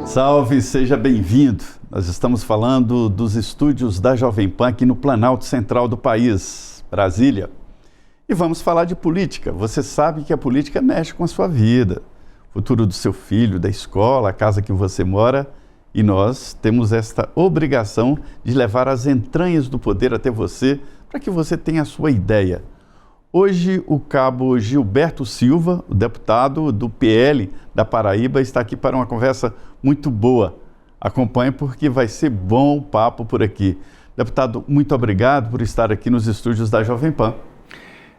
Salve, seja bem-vindo. Nós estamos falando dos estúdios da Jovem Pan aqui no Planalto Central do país, Brasília. E vamos falar de política. Você sabe que a política mexe com a sua vida, o futuro do seu filho, da escola, a casa que você mora. E nós temos esta obrigação de levar as entranhas do poder até você, para que você tenha a sua ideia. Hoje, o cabo Gilberto Silva, o deputado do PL da Paraíba, está aqui para uma conversa muito boa. Acompanhe porque vai ser bom papo por aqui. Deputado, muito obrigado por estar aqui nos estúdios da Jovem Pan.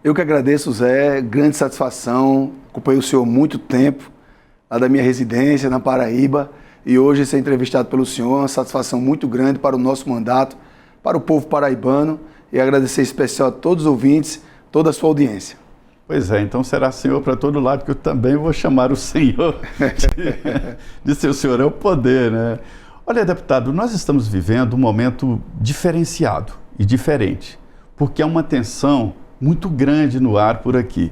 Eu que agradeço, Zé. Grande satisfação. Acompanhei o senhor há muito tempo, lá da minha residência, na Paraíba. E hoje ser entrevistado pelo senhor é uma satisfação muito grande para o nosso mandato, para o povo paraibano. E agradecer em especial a todos os ouvintes, toda a sua audiência. Pois é, então será senhor para todo lado, que eu também vou chamar o senhor de seu senhor é o poder, né? Olha, deputado, nós estamos vivendo um momento diferenciado e diferente, porque há uma tensão muito grande no ar por aqui.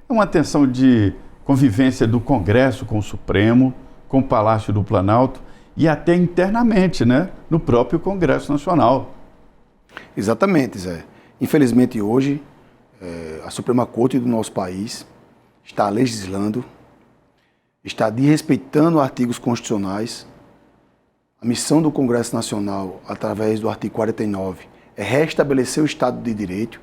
É uma tensão de convivência do Congresso com o Supremo, com o Palácio do Planalto e até internamente, né, no próprio Congresso Nacional. Exatamente, Zé. Infelizmente hoje, a Suprema Corte do nosso país está legislando, está desrespeitando artigos constitucionais. A missão do Congresso Nacional, através do artigo 49, é restabelecer o Estado de Direito,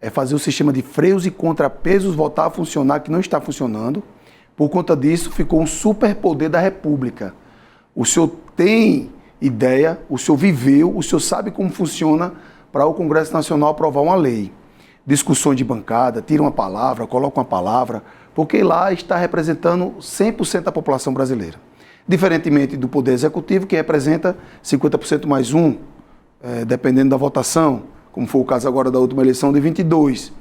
é fazer o sistema de freios e contrapesos voltar a funcionar, que não está funcionando. Por conta disso, ficou um superpoder da República. O senhor tem ideia, o senhor viveu, o senhor sabe como funciona para o Congresso Nacional aprovar uma lei. Discussões de bancada, tira uma palavra, coloca uma palavra, porque lá está representando 100% da população brasileira. Diferentemente do Poder Executivo, que representa 50% mais um, dependendo da votação, como foi o caso agora da última eleição de 22.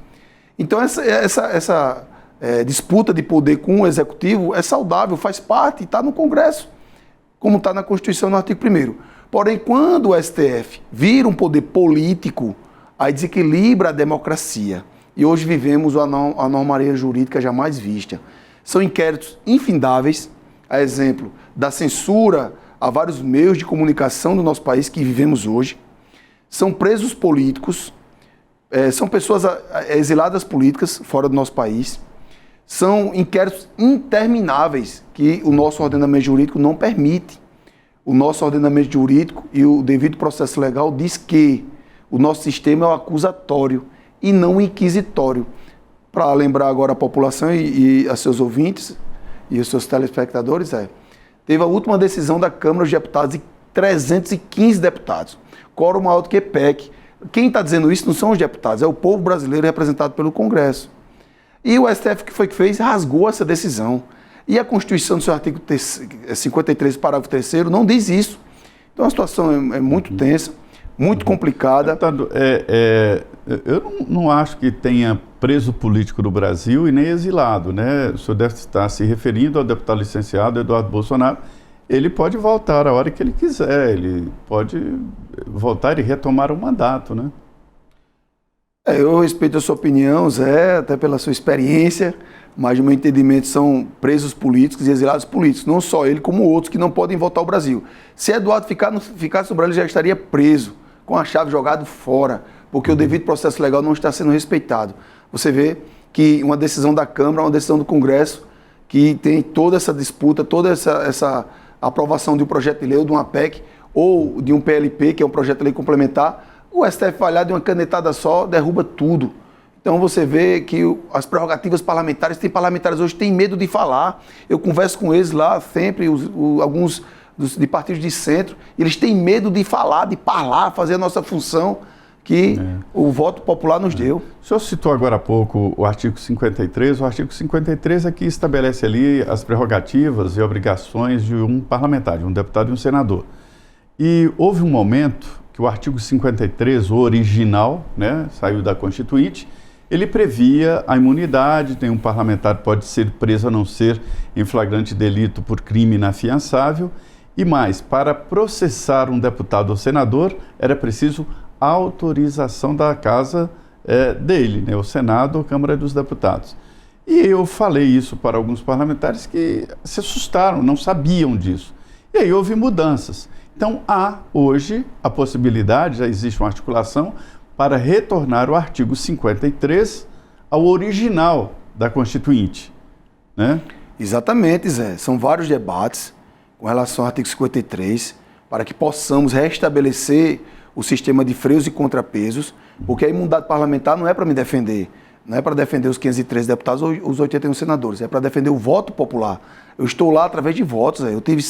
Então essa disputa de poder com o Executivo é saudável, faz parte, está no Congresso, como está na Constituição no artigo 1º. Porém, quando o STF vira um poder político, aí desequilibra a democracia. E hoje vivemos a anormalia jurídica jamais vista. São inquéritos infindáveis, a exemplo da censura a vários meios de comunicação do nosso país que vivemos hoje. São presos políticos, são pessoas exiladas políticas fora do nosso país. São inquéritos intermináveis que o nosso ordenamento jurídico não permite. O nosso ordenamento jurídico e o devido processo legal diz que o nosso sistema é o acusatório e não o inquisitório. Para lembrar agora a população e a seus ouvintes e os seus telespectadores, teve a última decisão da Câmara dos Deputados de 315 deputados. Quórum maior do que PEC. Quem está dizendo isso não são os deputados, é o povo brasileiro representado pelo Congresso. E o STF, que foi que fez, rasgou essa decisão. E a Constituição, do seu artigo 53, parágrafo 3º, não diz isso. Então a situação é muito tensa, muito complicada. Deputado, eu não acho que tenha preso político no Brasil e nem exilado, né? O senhor deve estar se referindo ao deputado licenciado Eduardo Bolsonaro. Ele pode voltar a hora que ele quiser, ele pode voltar e retomar o mandato, né? Eu respeito a sua opinião, Zé, até pela sua experiência, mas no meu entendimento são presos políticos e exilados políticos, não só ele, como outros que não podem voltar ao Brasil. Se Eduardo ficasse no Brasil, ele já estaria preso, com a chave jogado fora, porque o devido processo legal não está sendo respeitado. Você vê que uma decisão da Câmara, uma decisão do Congresso, que tem toda essa disputa, toda essa aprovação de um projeto de lei ou de uma PEC, ou de um PLP, que é um projeto de lei complementar, o STF vai lá de uma canetada só, derruba tudo. Então você vê que as prerrogativas parlamentares, tem parlamentares hoje que têm medo de falar. Eu converso com eles lá sempre, alguns de partidos de centro, eles têm medo de falar, de falar, fazer a nossa função que o voto popular nos deu. O senhor citou agora há pouco o artigo 53. O artigo 53 é que estabelece ali as prerrogativas e obrigações de um parlamentar, de um deputado e um senador. E houve um momento que o artigo 53, o original, né, saiu da Constituinte, ele previa a imunidade, nenhum parlamentar pode ser preso a não ser em flagrante delito por crime inafiançável, e mais, para processar um deputado ou senador, era preciso autorização da casa dele, né, o Senado ou Câmara dos Deputados. E eu falei isso para alguns parlamentares que se assustaram, não sabiam disso. E aí houve mudanças. Então há hoje a possibilidade, já existe uma articulação, para retornar o artigo 53 ao original da Constituinte, né? Exatamente, Zé. São vários debates com relação ao artigo 53, para que possamos restabelecer o sistema de freios e contrapesos, porque a imunidade parlamentar não é para me defender, não é para defender os 513 deputados ou os 81 senadores, é para defender o voto popular. Eu estou lá através de votos, Zé. Eu tive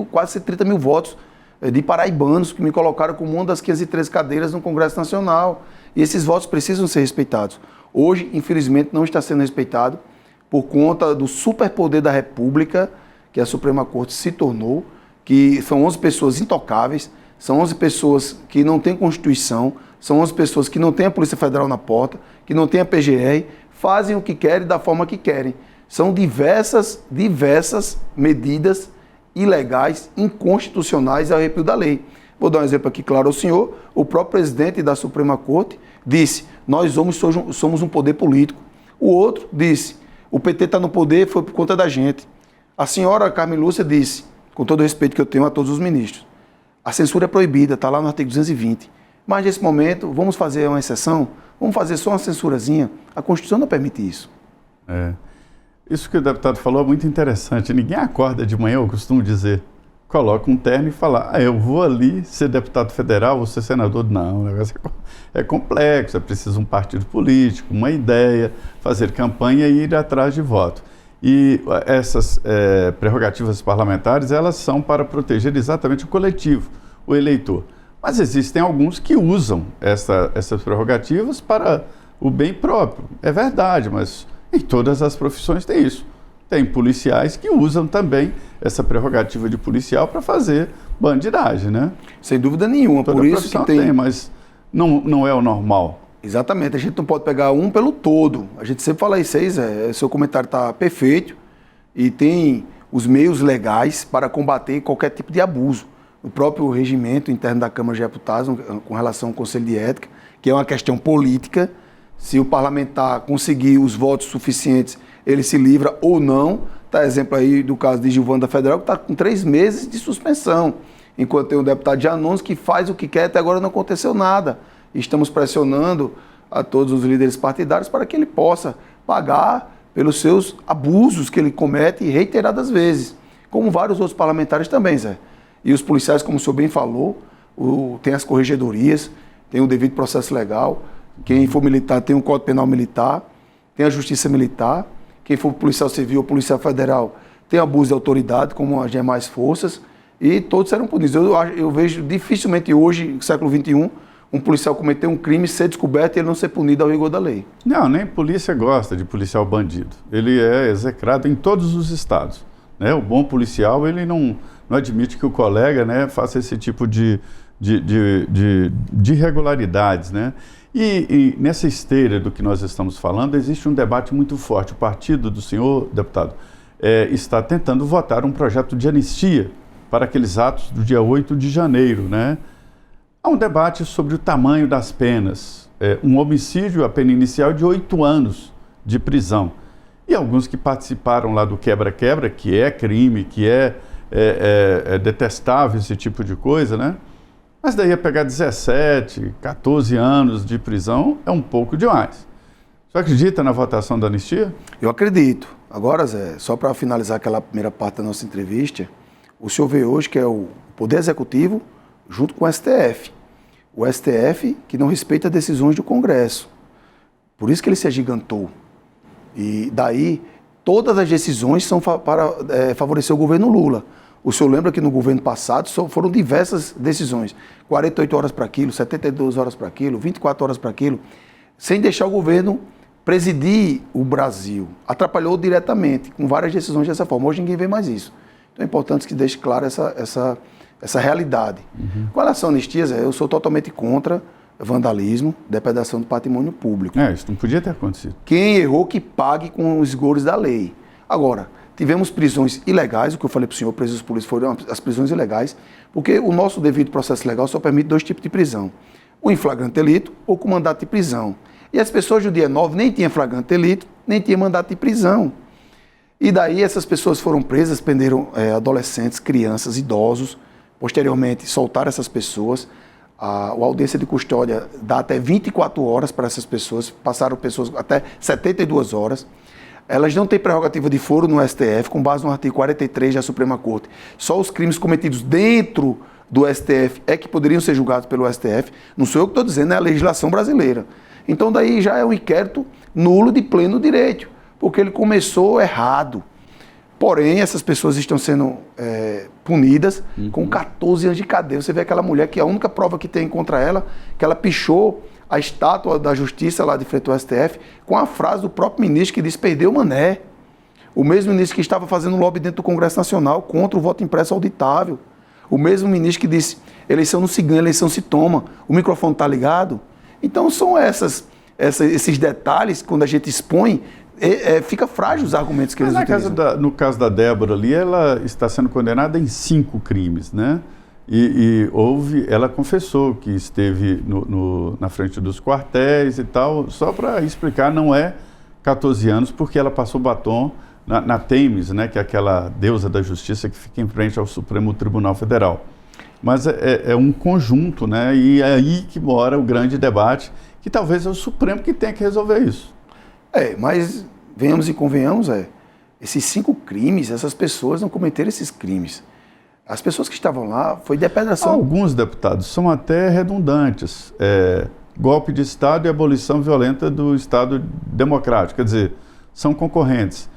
quase 130 mil votos de paraibanos que me colocaram como uma das 513 cadeiras no Congresso Nacional. E esses votos precisam ser respeitados. Hoje, infelizmente, não está sendo respeitado por conta do superpoder da República, que a Suprema Corte se tornou, que são 11 pessoas intocáveis, são 11 pessoas que não têm Constituição, são 11 pessoas que não têm a Polícia Federal na porta, que não têm a PGR, fazem o que querem da forma que querem. São diversas medidas ilegais, inconstitucionais ao arrepio da lei. Vou dar um exemplo aqui claro ao senhor. O próprio presidente da Suprema Corte disse: nós somos um poder político. O outro disse: o PT está no poder, foi por conta da gente. A senhora Carmen Lúcia disse, com todo o respeito que eu tenho a todos os ministros, a censura é proibida, está lá no artigo 220. Mas nesse momento, vamos fazer uma exceção? Vamos fazer só uma censurazinha? A Constituição não permite isso. Isso que o deputado falou é muito interessante. Ninguém acorda de manhã, eu costumo dizer, coloca um terno e fala: eu vou ali ser deputado federal ou ser senador. Não, o negócio é complexo, é preciso um partido político, uma ideia, fazer campanha e ir atrás de voto. E essas prerrogativas parlamentares, elas são para proteger exatamente o coletivo, o eleitor. Mas existem alguns que usam essas prerrogativas para o bem próprio. É verdade, mas em todas as profissões tem isso. Tem policiais que usam também essa prerrogativa de policial para fazer bandidagem, né? Sem dúvida nenhuma. Toda por isso que tem, mas não é o normal. Exatamente, a gente não pode pegar um pelo todo. A gente sempre fala isso aí, Zé. Seu comentário está perfeito e tem os meios legais para combater qualquer tipo de abuso. O próprio regimento interno da Câmara de Deputados, com relação ao Conselho de Ética, que é uma questão política, se o parlamentar conseguir os votos suficientes, ele se livra ou não. Está exemplo aí do caso de Gilvan da Federal, que está com 3 meses de suspensão, enquanto tem um deputado de Anones que faz o que quer, até agora não aconteceu nada. Estamos pressionando a todos os líderes partidários para que ele possa pagar pelos seus abusos que ele comete reiteradas vezes, como vários outros parlamentares também, Zé. E os policiais, como o senhor bem falou, tem as corregedorias, tem o devido processo legal. Quem for militar tem um Código Penal Militar, tem a Justiça Militar. Quem for policial civil ou policial federal tem abuso de autoridade, como as demais forças, e todos serão punidos. Eu vejo dificilmente hoje, no século XXI, um policial cometer um crime, ser descoberto e ele não ser punido ao rigor da lei. Não, nem polícia gosta de policial bandido. Ele é execrado em todos os estados, né? O bom policial, ele não admite que o colega, né, faça esse tipo de irregularidades, né? E nessa esteira do que nós estamos falando, existe um debate muito forte. O partido do senhor, deputado, está tentando votar um projeto de anistia para aqueles atos do dia 8 de janeiro, né? Há um debate sobre o tamanho das penas. Um homicídio, a pena inicial de 8 anos de prisão. E alguns que participaram lá do quebra-quebra, que é crime, que é detestável esse tipo de coisa, né? Mas daí a pegar 17, 14 anos de prisão é um pouco demais. Você acredita na votação da anistia? Eu acredito. Agora, Zé, só para finalizar aquela primeira parte da nossa entrevista, o senhor vê hoje que é o Poder Executivo junto com o STF. O STF que não respeita decisões do Congresso. Por isso que ele se agigantou. E daí, todas as decisões são para favorecer o governo Lula. O senhor lembra que no governo passado foram diversas decisões. 48 horas para aquilo, 72 horas para aquilo, 24 horas para aquilo, sem deixar o governo presidir o Brasil. Atrapalhou diretamente, com várias decisões dessa forma. Hoje ninguém vê mais isso. Então é importante que deixe claro essa realidade. Uhum. Com relação à anistia, eu sou totalmente contra vandalismo, depredação do patrimônio público. Isso não podia ter acontecido. Quem errou que pague com os rigores da lei. Agora, tivemos prisões ilegais, o que eu falei para o senhor, presos políticos foram as prisões ilegais, porque o nosso devido processo legal só permite 2 tipos de prisão. O em flagrante delito ou com mandato de prisão. E as pessoas do dia 9 nem tinham flagrante delito, nem tinham mandato de prisão. E daí essas pessoas foram presas, prenderam adolescentes, crianças, idosos. Posteriormente, soltaram essas pessoas. A audiência de custódia dá até 24 horas para essas pessoas, passaram pessoas até 72 horas. Elas não têm prerrogativa de foro no STF, com base no artigo 43 da Suprema Corte. Só os crimes cometidos dentro do STF é que poderiam ser julgados pelo STF. Não sou eu que estou dizendo, é a legislação brasileira. Então daí já é um inquérito nulo de pleno direito, porque ele começou errado. Porém, essas pessoas estão sendo punidas com 14 anos de cadeia. Você vê aquela mulher que a única prova que tem contra ela, que ela pichou a estátua da justiça lá de frente ao STF, com a frase do próprio ministro que disse: perdeu o mané. O mesmo ministro que estava fazendo lobby dentro do Congresso Nacional contra o voto impresso auditável. O mesmo ministro que disse: eleição não se ganha, eleição se toma. O microfone está ligado. Então são esses detalhes, quando a gente expõe, fica frágil os argumentos que eles utilizam. No caso da Débora ali, ela está sendo condenada em 5 crimes, né? Ela confessou que esteve na frente dos quartéis e tal, só para explicar, não é 14 anos, porque ela passou batom na Thames, né, que é aquela deusa da justiça que fica em frente ao Supremo Tribunal Federal. Mas é um conjunto, né? E é aí que mora o grande debate, que talvez é o Supremo que tenha que resolver isso. Mas venhamos e convenhamos, esses 5 crimes, essas pessoas não cometeram esses crimes. As pessoas que estavam lá, foi depredação. Alguns deputados são até redundantes. Golpe de Estado e abolição violenta do Estado democrático. Quer dizer, são concorrentes.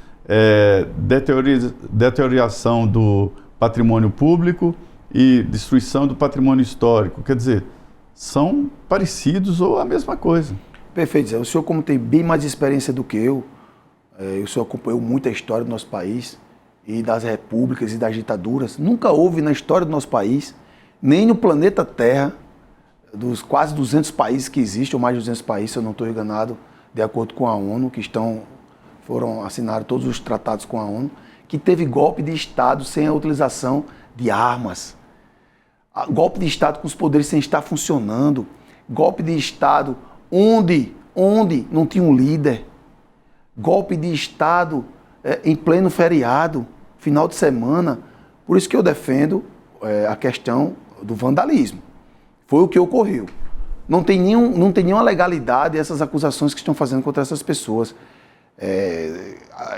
Deterioração do patrimônio público e destruição do patrimônio histórico. Quer dizer, são parecidos ou a mesma coisa. Perfeito, Zé. O senhor, como tem bem mais experiência do que eu, o senhor acompanhou muito a história do nosso país e das repúblicas e das ditaduras. Nunca houve na história do nosso país, nem no planeta Terra, dos quase 200 países que existem, ou mais de 200 países, se eu não estou enganado, de acordo com a ONU, foram assinados todos os tratados com a ONU, que teve golpe de Estado sem a utilização de armas. Golpe de Estado com os poderes sem estar funcionando. Golpe de Estado onde não tinha um líder. Golpe de Estado em pleno feriado, final de semana. Por isso que eu defendo a questão do vandalismo. Foi o que ocorreu. Não tem nenhuma legalidade essas acusações que estão fazendo contra essas pessoas.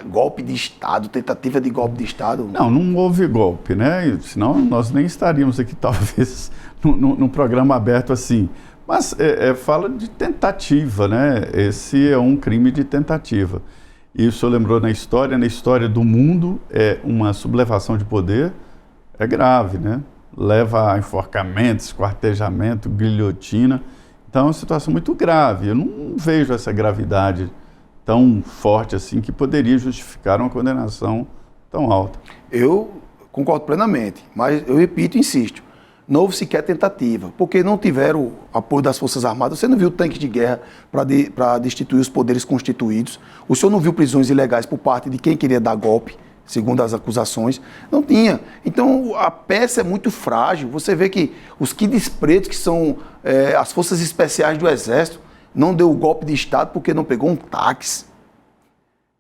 Golpe de Estado, tentativa de golpe de Estado. Não houve golpe, né? Senão nós nem estaríamos aqui, talvez, num programa aberto assim. Mas fala de tentativa, né? Esse é um crime de tentativa. E o senhor lembrou na história do mundo, uma sublevação de poder é grave, né? Leva a enforcamento, esquartejamento, guilhotina. Então é uma situação muito grave. Eu não vejo essa gravidade tão forte assim que poderia justificar uma condenação tão alta. Eu concordo plenamente, mas eu repito e insisto, não houve sequer tentativa, porque não tiveram apoio das Forças Armadas. Você não viu tanques de guerra para destituir os poderes constituídos. O senhor não viu prisões ilegais por parte de quem queria dar golpe, segundo as acusações. Não tinha. Então, a peça é muito frágil. Você vê que os quides pretos, que são as forças especiais do Exército, não deu o golpe de Estado porque não pegou um táxi.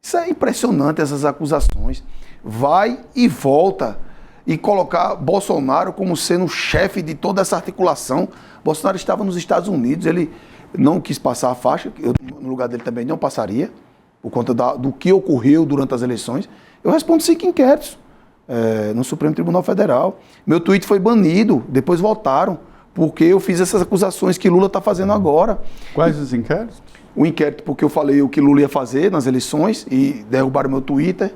Isso é impressionante, essas acusações. Vai e volta. E colocar Bolsonaro como sendo o chefe de toda essa articulação. Bolsonaro estava nos Estados Unidos, ele não quis passar a faixa, eu no lugar dele também não passaria, por conta do que ocorreu durante as eleições. Eu respondo 5 inquéritos no Supremo Tribunal Federal. Meu tweet foi banido, depois voltaram, porque eu fiz essas acusações que Lula está fazendo agora. Quais os inquéritos? O inquérito porque eu falei o que Lula ia fazer nas eleições e derrubaram meu Twitter.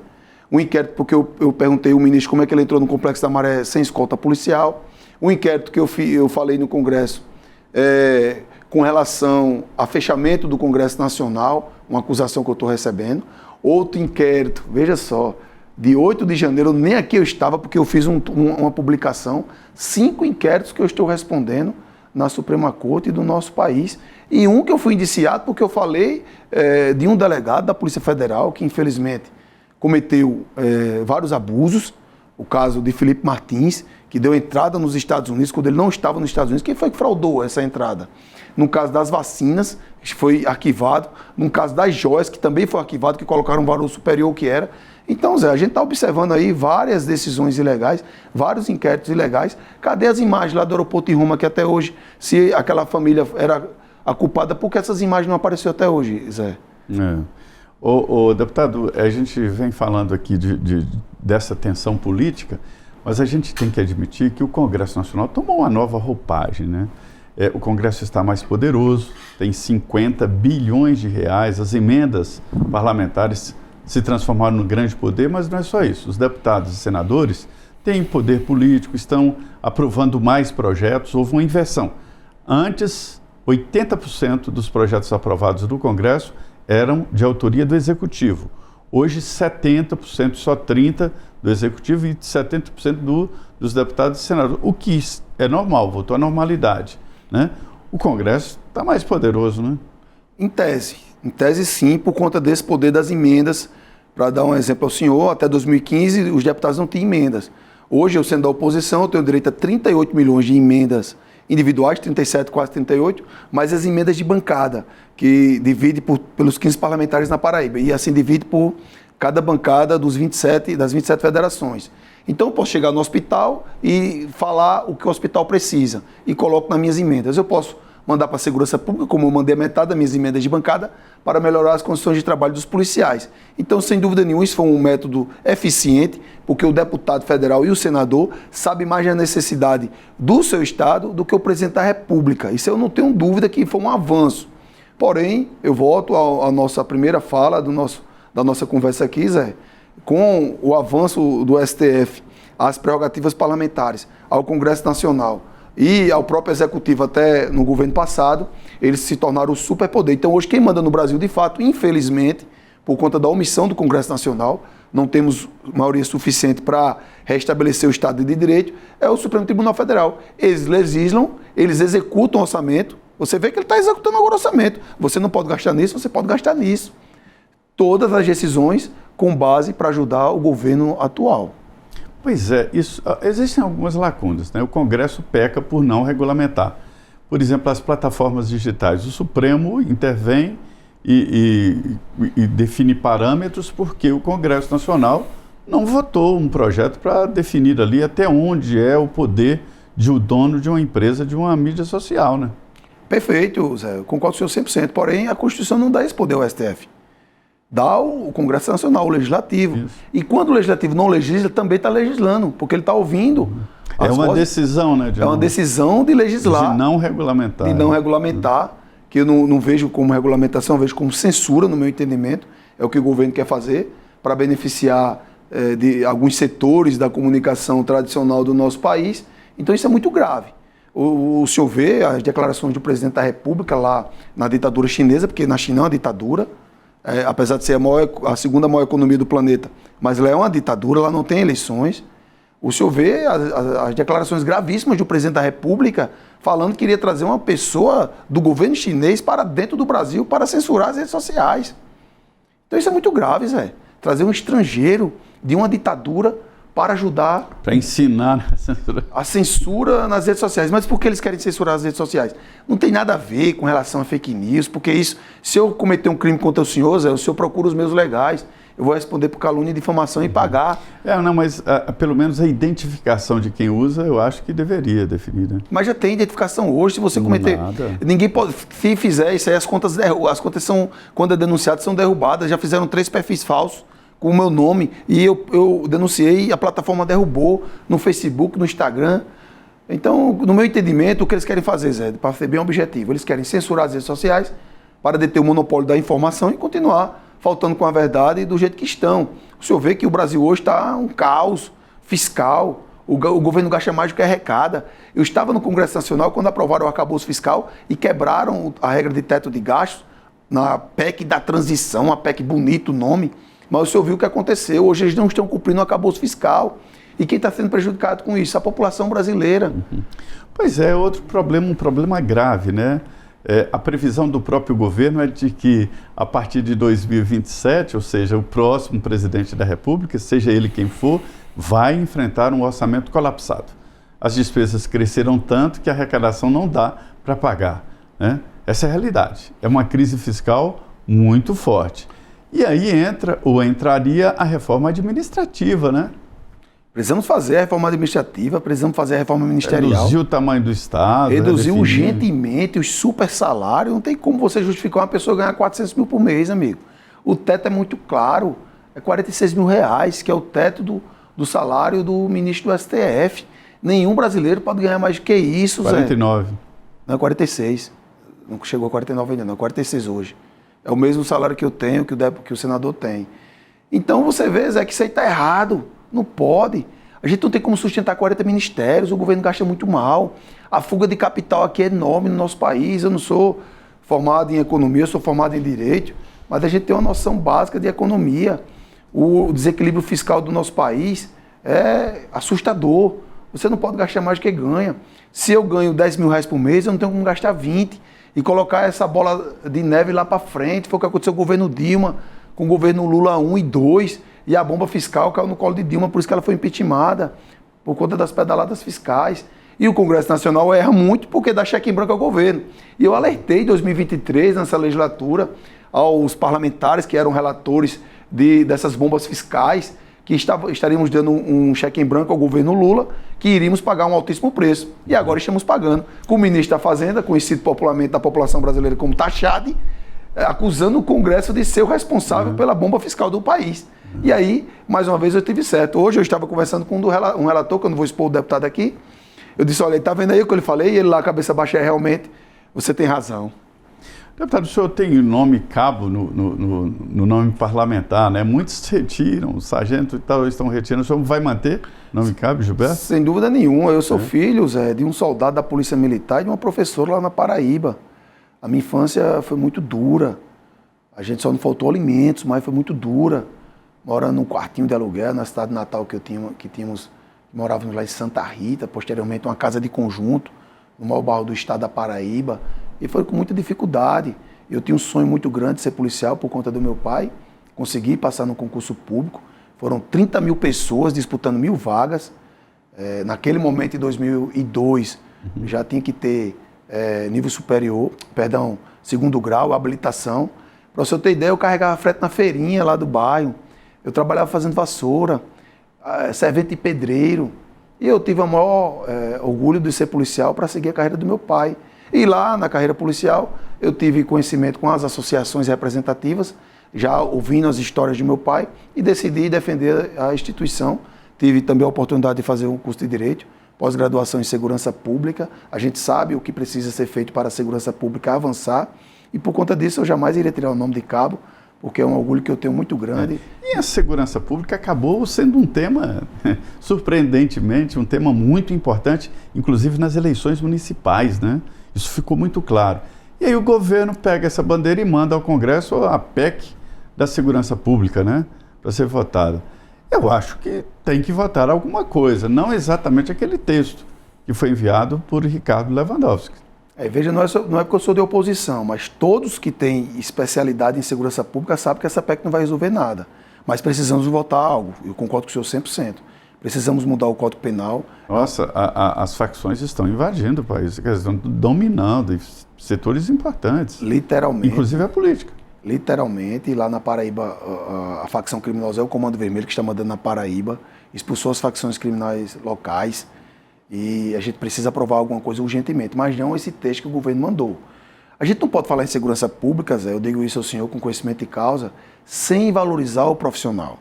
Um inquérito porque eu perguntei ao ministro como é que ele entrou no Complexo da Maré sem escolta policial. Um inquérito que eu falei no Congresso com relação a fechamento do Congresso Nacional, uma acusação que eu estou recebendo. Outro inquérito, veja só, de 8 de janeiro, nem aqui eu estava porque eu fiz uma publicação, 5 inquéritos que eu estou respondendo na Suprema Corte do nosso país. E um que eu fui indiciado porque eu falei de um delegado da Polícia Federal que infelizmente cometeu vários abusos o caso de Felipe Martins, que deu entrada nos Estados Unidos, quando ele não estava nos Estados Unidos. Quem foi que fraudou essa entrada? No caso das vacinas, que foi arquivado. No caso das joias, que também foi arquivado, que colocaram um valor superior ao que era. Então, Zé, a gente está observando aí várias decisões ilegais, vários inquéritos ilegais. Cadê as imagens lá do aeroporto de Roma, que até hoje, se aquela família era a culpada, por que essas imagens não apareceram até hoje, Zé? Deputado, a gente vem falando aqui dessa tensão política, mas a gente tem que admitir que o Congresso Nacional tomou uma nova roupagem, né? O Congresso está mais poderoso, tem 50 bilhões de reais, as emendas parlamentares se transformaram no grande poder, mas não é só isso. Os deputados e senadores têm poder político, estão aprovando mais projetos, houve uma inversão. Antes, 80% dos projetos aprovados do Congresso eram de autoria do Executivo. Hoje, 70%, só 30% do Executivo e 70% dos deputados e senadores. O que é normal, voltou à normalidade, né? O Congresso está mais poderoso, né? Em tese sim, por conta desse poder das emendas. Para dar um exemplo ao senhor, até 2015 os deputados não tinham emendas. Hoje, eu sendo da oposição, eu tenho direito a 38 milhões de emendas individuais, 37, quase 38, mais as emendas de bancada, que divide pelos 15 parlamentares na Paraíba, e assim divide por cada bancada das 27 federações. Então eu posso chegar no hospital e falar o que o hospital precisa, e coloco nas minhas emendas. Eu posso mandar para a Segurança Pública, como eu mandei a metade das minhas emendas de bancada, para melhorar as condições de trabalho dos policiais. Então, sem dúvida nenhuma, isso foi um método eficiente, porque o deputado federal e o senador sabem mais da necessidade do seu estado do que o presidente da República. Isso eu não tenho dúvida que foi um avanço. Porém, eu volto à nossa primeira fala da nossa conversa aqui, Zé, com o avanço do STF às prerrogativas parlamentares, ao Congresso Nacional e ao próprio Executivo até no governo passado, eles se tornaram o superpoder. Então hoje quem manda no Brasil de fato, infelizmente, por conta da omissão do Congresso Nacional, não temos maioria suficiente para restabelecer o Estado de Direito, é o Supremo Tribunal Federal. Eles legislam, eles executam o orçamento, você vê que ele está executando agora o orçamento. Você não pode gastar nisso, você pode gastar nisso. Todas as decisões com base para ajudar o governo atual. Pois é, existem algumas lacunas, né? O Congresso peca por não regulamentar. Por exemplo, as plataformas digitais. O Supremo intervém e define parâmetros porque o Congresso Nacional não votou um projeto para definir ali até onde é o poder de o dono de uma empresa, de uma mídia social, né? Perfeito, Zé. Eu concordo com o senhor 100%. Porém, a Constituição não dá esse poder ao STF. Dá o Congresso Nacional, o Legislativo. Isso. E quando o Legislativo não legisla, também está legislando, porque ele está ouvindo. É uma decisão, né? Uma decisão de legislar. De não regulamentar. De não regulamentar, que eu não vejo como regulamentação, eu vejo como censura, no meu entendimento. É o que o governo quer fazer para beneficiar de alguns setores da comunicação tradicional do nosso país. Então isso é muito grave. O senhor vê as declarações do presidente da República lá na ditadura chinesa, porque na China é uma ditadura, apesar de ser a segunda maior economia do planeta, mas ela é uma ditadura, ela não tem eleições. O senhor vê as declarações gravíssimas do presidente da República falando que queria trazer uma pessoa do governo chinês para dentro do Brasil para censurar as redes sociais. Então isso é muito grave, Zé. Trazer um estrangeiro de uma ditadura para ajudar... Para ensinar a censura nas redes sociais. Mas por que eles querem censurar as redes sociais? Não tem nada a ver com relação a fake news, porque isso, se eu cometer um crime contra o senhor, Zé, o senhor procura os meus legais. Eu vou responder por calúnia e difamação e pagar. Mas pelo menos a identificação de quem usa, eu acho que deveria definir, né? Mas já tem identificação hoje, se você cometer... Nada. Ninguém pode... Se fizer isso aí, as contas são, quando é denunciado, são derrubadas. Já fizeram 3 perfis falsos com o meu nome e eu denunciei e a plataforma derrubou no Facebook, no Instagram. Então, no meu entendimento, o que eles querem fazer, Zé, para ser bem objetivo, eles querem censurar as redes sociais para deter o monopólio da informação e continuar faltando com a verdade do jeito que estão. O senhor vê que o Brasil hoje está um caos fiscal, o governo gasta mais do que arrecada. Eu estava no Congresso Nacional quando aprovaram o arcabouço fiscal e quebraram a regra de teto de gastos na PEC da transição, a PEC bonito o nome, mas o senhor viu o que aconteceu. Hoje eles não estão cumprindo o arcabouço fiscal. E quem está sendo prejudicado com isso? A população brasileira. Pois é, outro problema, um problema grave, né? A previsão do próprio governo é de que a partir de 2027, ou seja, o próximo presidente da República, seja ele quem for, vai enfrentar um orçamento colapsado. As despesas cresceram tanto que a arrecadação não dá para pagar, né? Essa é a realidade. É uma crise fiscal muito forte. E aí entraria a reforma administrativa, né? Precisamos fazer a reforma administrativa, precisamos fazer a reforma ministerial. Reduzir o tamanho do Estado. Reduzir urgentemente os super salários. Não tem como você justificar uma pessoa ganhar 400 mil por mês, amigo. O teto é muito claro. É 46 mil reais, que é o teto do salário do ministro do STF. Nenhum brasileiro pode ganhar mais do que isso, 49. Zé. Não, é 46. Não chegou a 49 ainda, não. É 46 hoje. É o mesmo salário que eu tenho, que o senador tem. Então você vê, Zé, que isso aí está errado. Não pode. A gente não tem como sustentar 40 ministérios, o governo gasta muito mal. A fuga de capital aqui é enorme no nosso país. Eu não sou formado em economia, eu sou formado em direito, mas a gente tem uma noção básica de economia. O desequilíbrio fiscal do nosso país é assustador. Você não pode gastar mais do que ganha. Se eu ganho 10 mil reais por mês, eu não tenho como gastar 20 e colocar essa bola de neve lá para frente. Foi o que aconteceu com o governo Dilma, com o governo Lula 1 e 2, e a bomba fiscal caiu no colo de Dilma, por isso que ela foi impeachmentada, por conta das pedaladas fiscais. E o Congresso Nacional erra muito porque dá cheque em branco ao governo. E eu alertei em 2023, nessa legislatura, aos parlamentares que eram relatores dessas bombas fiscais, que estaríamos dando um cheque em branco ao governo Lula, que iríamos pagar um altíssimo preço. E agora estamos pagando. Com o ministro da Fazenda, conhecido popularmente da população brasileira como Taxade, acusando o Congresso de ser o responsável pela bomba fiscal do país. E aí, mais uma vez, eu tive certo. Hoje eu estava conversando com um relator, que eu não vou expor o deputado aqui. Eu disse, olha, está vendo aí o que eu lhe falei? E ele lá, cabeça baixa, realmente, você tem razão. Deputado, o senhor tem o nome cabo no nome parlamentar, né? Muitos retiram, o sargento e tal estão retirando. O senhor vai manter o nome cabo, Gilberto? Sem dúvida nenhuma. Eu sou filho, Zé, de um soldado da Polícia Militar e de uma professora lá na Paraíba. A minha infância foi muito dura. A gente só não faltou alimentos, mas foi muito dura. Morando num quartinho de aluguel na cidade natal que morávamos lá em Santa Rita, posteriormente uma casa de conjunto, no maior bairro do estado da Paraíba. E foi com muita dificuldade. Eu tinha um sonho muito grande de ser policial por conta do meu pai. Consegui passar no concurso público. Foram 30 mil pessoas disputando 1.000 vagas. Naquele momento, em 2002, já tinha que ter nível superior, segundo grau, habilitação. Para você ter ideia, eu carregava frete na feirinha lá do bairro. Eu trabalhava fazendo vassoura, servente de pedreiro. E eu tive o maior orgulho de ser policial para seguir a carreira do meu pai. E lá, na carreira policial, eu tive conhecimento com as associações representativas, já ouvindo as histórias de meu pai, e decidi defender a instituição. Tive também a oportunidade de fazer um curso de Direito, pós-graduação em Segurança Pública. A gente sabe o que precisa ser feito para a segurança pública avançar, e por conta disso eu jamais iria tirar o nome de cabo, porque é um orgulho que eu tenho muito grande. E a segurança pública acabou sendo um tema, surpreendentemente, um tema muito importante, inclusive nas eleições municipais, né? Isso ficou muito claro. E aí o governo pega essa bandeira e manda ao Congresso a PEC da segurança pública, né? Para ser votada. Eu acho que tem que votar alguma coisa, não exatamente aquele texto que foi enviado por Ricardo Lewandowski. Veja, não é porque eu sou de oposição, mas todos que têm especialidade em segurança pública sabem que essa PEC não vai resolver nada. Mas precisamos votar algo, eu concordo com o senhor 100%. Precisamos mudar o Código Penal. Nossa, as facções estão invadindo o país, estão dominando setores importantes. Literalmente. Inclusive a política. Literalmente, e lá na Paraíba, a facção criminosa é o Comando Vermelho que está mandando na Paraíba, expulsou as facções criminais locais, e a gente precisa aprovar alguma coisa urgentemente, mas não esse texto que o governo mandou. A gente não pode falar em segurança pública, Zé, eu digo isso ao senhor com conhecimento de causa, sem valorizar o profissional.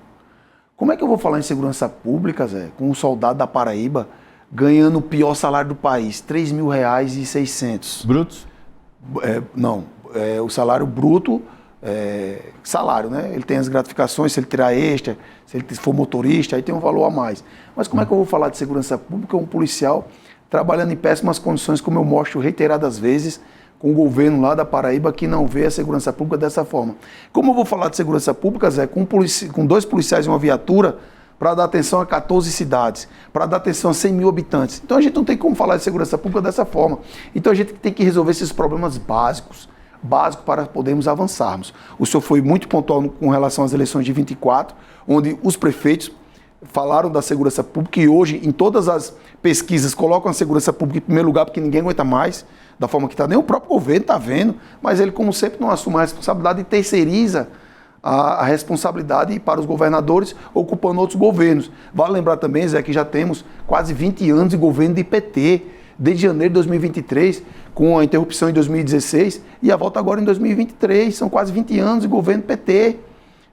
Como é que eu vou falar em segurança pública, Zé, com um soldado da Paraíba ganhando o pior salário do país, R$ 3.600? Brutos? O salário bruto, salário, né? Ele tem as gratificações, se ele tirar extra, se ele for motorista, aí tem um valor a mais. Mas como é que eu vou falar de segurança pública, um policial trabalhando em péssimas condições, como eu mostro reiteradas vezes, com o governo lá da Paraíba que não vê a segurança pública dessa forma. Como eu vou falar de segurança pública, Zé, com 2 policiais e uma viatura para dar atenção a 14 cidades, para dar atenção a 100 mil habitantes. Então a gente não tem como falar de segurança pública dessa forma. Então a gente tem que resolver esses problemas básicos para podermos avançarmos. O senhor foi muito pontual com relação às eleições de 24, onde os prefeitos falaram da segurança pública e hoje, em todas as pesquisas, colocam a segurança pública em primeiro lugar porque ninguém aguenta mais, da forma que está. Nem o próprio governo está vendo, mas ele, como sempre, não assume a responsabilidade e terceiriza a responsabilidade para os governadores, ocupando outros governos. Vale lembrar também, Zé, que já temos quase 20 anos de governo de PT, desde janeiro de 2023, com a interrupção em 2016 e a volta agora em 2023. São quase 20 anos de governo PT.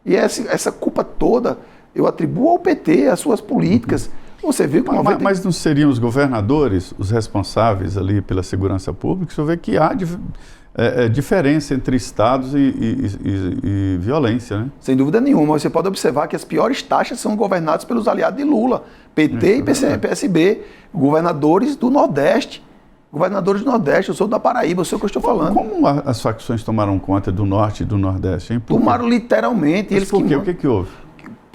E essa culpa toda eu atribuo ao PT, às suas políticas. Você vê como... Mas não seriam os governadores os responsáveis ali pela segurança pública? Você vê que há diferença entre estados e violência, né? Sem dúvida nenhuma. Você pode observar que as piores taxas são governadas pelos aliados de Lula, PT e PSB, governadores do Nordeste. Governadores do Nordeste, eu sou da Paraíba, eu sei o que eu estou falando. Como as facções tomaram conta do Norte e do Nordeste, hein? Tomaram literalmente. Mas por quê? O que houve?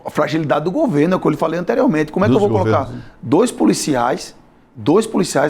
A fragilidade do governo, é o que eu lhe falei anteriormente. Como é que eu vou colocar dois policiais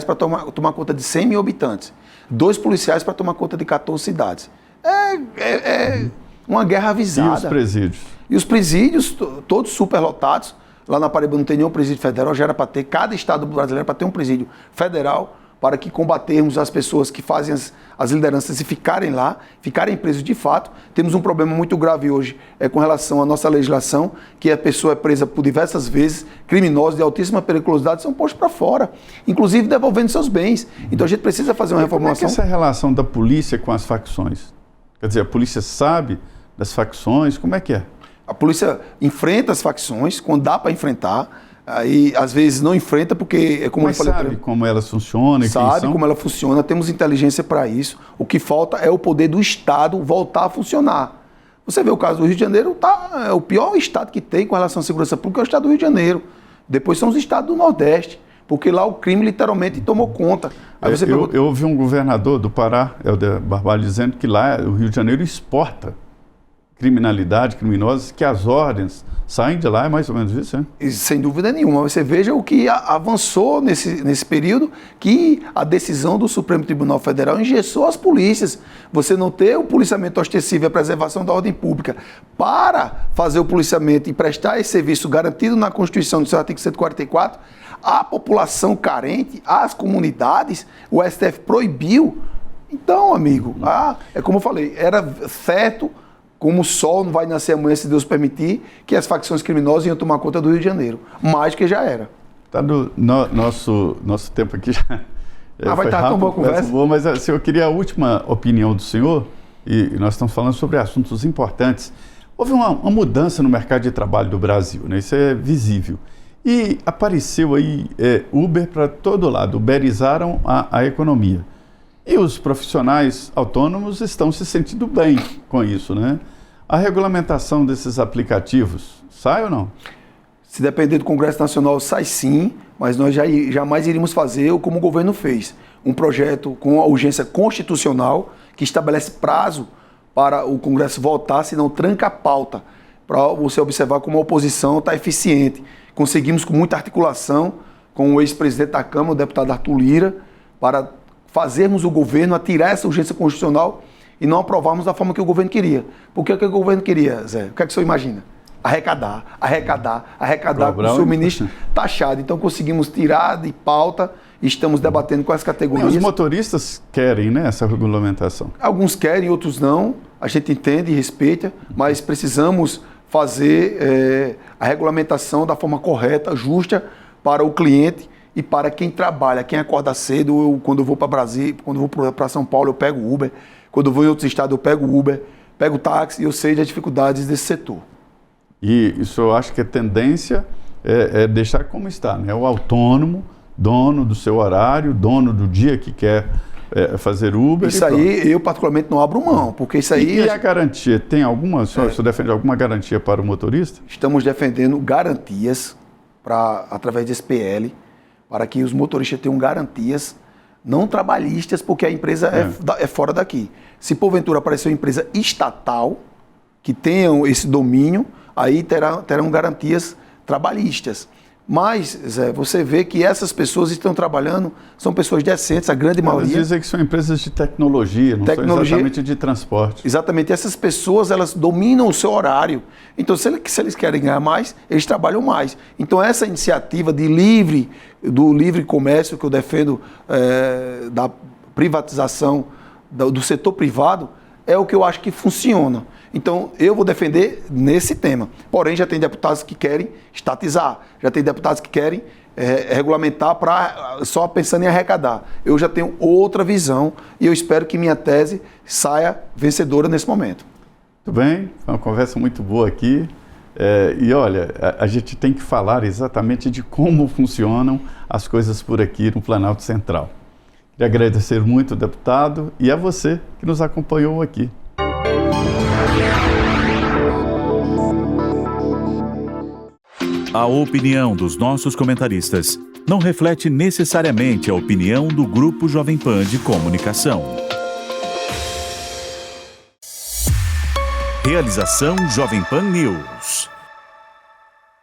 para tomar conta de 100 mil habitantes, 2 policiais para tomar conta de 14 cidades? É uma guerra avisada. E os presídios? E os presídios, todos superlotados. Lá na Paraíba não tem nenhum presídio federal, já era para ter, cada estado brasileiro para ter um presídio federal, para que combatermos as pessoas que fazem as lideranças e ficarem lá, ficarem presos de fato. Temos um problema muito grave hoje com relação à nossa legislação, que a pessoa é presa por diversas vezes, criminosos de altíssima periculosidade são postos para fora, inclusive devolvendo seus bens. Então a gente precisa fazer uma reformulação. Como é que é essa relação da polícia com as facções? Quer dizer, a polícia sabe das facções, como é que é? A polícia enfrenta as facções quando dá para enfrentar. Aí, às vezes, não enfrenta porque, é como Mas eu falei, sabe como elas funcionam? Sabe como ela funciona, temos inteligência para isso. O que falta é o poder do Estado voltar a funcionar. Você vê o caso do Rio de Janeiro, é o pior estado que tem com relação à segurança pública é o estado do Rio de Janeiro. Depois são os estados do Nordeste, porque lá o crime literalmente tomou conta. Aí você eu ouvi um governador do Pará, Helder Barbalho, dizendo que lá o Rio de Janeiro exporta criminalidade, criminosos, que as ordens saem de lá, é mais ou menos isso, hein? Sem dúvida nenhuma. Você veja o que avançou nesse período, que a decisão do Supremo Tribunal Federal engessou as polícias. Você não ter o policiamento ostensivo e a preservação da ordem pública para fazer o policiamento e prestar esse serviço garantido na Constituição, no seu artigo 144, a população carente, as comunidades, o STF proibiu. Então, amigo, é como eu falei, era certo, como o sol não vai nascer amanhã, se Deus permitir, que as facções criminosas iam tomar conta do Rio de Janeiro. Mais que já era. Tá nosso tempo aqui já. Vai estar tão boa a conversa. Boa, mas assim, eu queria a última opinião do senhor, e nós estamos falando sobre assuntos importantes. Houve uma mudança no mercado de trabalho do Brasil, né? Isso é visível. E apareceu aí Uber para todo lado, uberizaram a economia. E os profissionais autônomos estão se sentindo bem com isso, né? A regulamentação desses aplicativos, sai ou não? Se depender do Congresso Nacional, sai sim, mas nós jamais iríamos fazer como o governo fez. Um projeto com a urgência constitucional que estabelece prazo para o Congresso votar, senão tranca a pauta, para você observar como a oposição está eficiente. Conseguimos com muita articulação com o ex-presidente da Câmara, o deputado Arthur Lira, para fazermos o governo a tirar essa urgência constitucional e não aprovarmos da forma que o governo queria. Porque o que o governo queria, Zé? O que é que o senhor imagina? Arrecadar com o seu ministro taxado. Então conseguimos tirar de pauta e estamos debatendo com as categorias. Os motoristas querem, né, essa regulamentação? Alguns querem, outros não. A gente entende e respeita, mas precisamos fazer a regulamentação da forma correta, justa para o cliente e para quem trabalha, quem acorda cedo. Quando eu vou para Brasília, quando eu vou para São Paulo, eu pego Uber. Quando eu vou em outros estados, eu pego Uber, pego táxi e eu sei das dificuldades desse setor. E isso eu acho que a tendência é deixar como está, né? O autônomo, dono do seu horário, dono do dia que quer fazer Uber. Isso aí eu particularmente não abro mão, porque isso aí... E a garantia? Tem alguma? O senhor defende alguma garantia para o motorista? Estamos defendendo garantias através desse PL, para que os motoristas tenham garantias não trabalhistas, porque a empresa é fora daqui. Se porventura aparecer uma empresa estatal que tenha esse domínio, aí terão garantias trabalhistas. Mas, Zé, você vê que essas pessoas estão trabalhando, são pessoas decentes, a grande maioria. Eles dizem que são empresas de tecnologia, não são exatamente de transporte. Exatamente. Essas pessoas, elas dominam o seu horário. Então, se eles querem ganhar mais, eles trabalham mais. Então, essa iniciativa do livre comércio que eu defendo, da privatização do setor privado, é o que eu acho que funciona. Então, eu vou defender nesse tema. Porém, já tem deputados que querem estatizar, já tem deputados que querem regulamentar só pensando em arrecadar. Eu já tenho outra visão e eu espero que minha tese saia vencedora nesse momento. Muito bem, foi uma conversa muito boa aqui. E olha, a gente tem que falar exatamente de como funcionam as coisas por aqui no Planalto Central. Queria agradecer muito, deputado, e a você que nos acompanhou aqui. A opinião dos nossos comentaristas não reflete necessariamente a opinião do Grupo Jovem Pan de Comunicação. Realização Jovem Pan News.